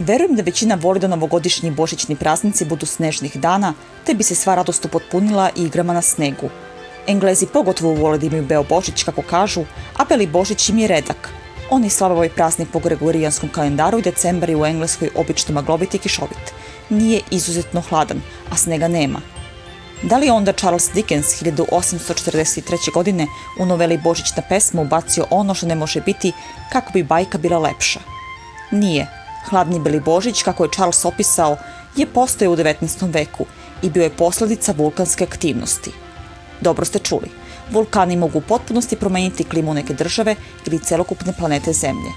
Verujem da većina voli da novogodišnji i božićni praznici budu snežnih dana, te bi se sva radost upotpunila i igrama na snegu. Englezi pogotovo vole da imaju beo Božić, kako kažu, a beli Božić im je redak. Oni slave ovaj praznik po gregorijanskom kalendaru i decembar je u Engleskoj obično maglovit i kišovit. Nije izuzetno hladan, a snega nema. Da li je onda Charles Dickens 1843. godine u noveli Božićna pesma ubacio ono što ne može biti kako bi bajka bila lepša? Nije. Hladni beli Božić, kako je Charles opisao, je postojao u 19. veku i bio je posljedica vulkanske aktivnosti. Dobro ste čuli, vulkani mogu u potpunosti promeniti klimu neke države ili celokupne planete Zemlje.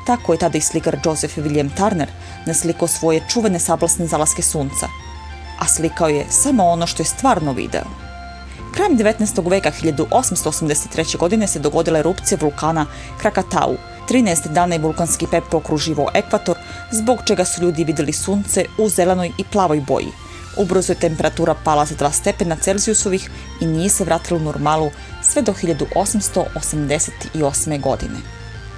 Tako je tada i slikar Joseph William Turner naslikao svoje čuvene sablasne zalaske sunca, a slikao je samo ono što je stvarno video. Krajem 19. veka 1883. godine se dogodila erupcija vulkana Krakatau. 13 dana je vulkanski pepeo okruživao ekvator, zbog čega su ljudi vidjeli sunce u zelenoj i plavoj boji. Ubrzo je temperatura pala za 2 stepena Celzijusovih i nije se vratila u normalu sve do 1888. godine.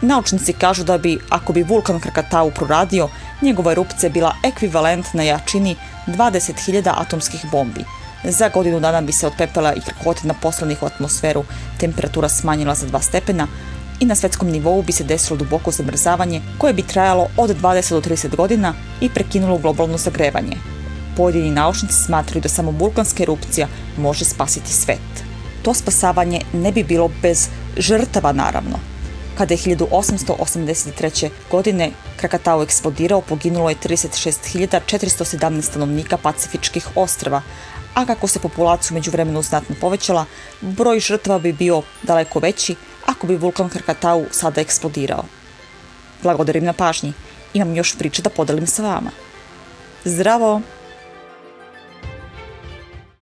Naučnici kažu da bi, ako bi vulkan Krakatau proradio, njegova erupcija bila ekvivalentna jačini 20.000 atomskih bombi. Za godinu dana bi se od pepela i krhotina poslanih u atmosferu temperatura smanjila za 2 stepena i na svetskom nivou bi se desilo duboko zamrzavanje koje bi trajalo od 20 do 30 godina i prekinulo globalno zagrevanje. Pojedini naučnici smatraju da samo vulkanska erupcija može spasiti svet. To spasavanje ne bi bilo bez žrtava, naravno. Kada je 1883. godine Krakatau eksplodirao, poginulo je 36.417 stanovnika Pacifičkih ostrva, a kako se populacija u međuvremenu znatno povećala, broj žrtava bi bio daleko veći ako bi vulkan Krakatau sada eksplodirao. Blagodarim na pažnji, imam još priče da podelim sa vama. Zdravo!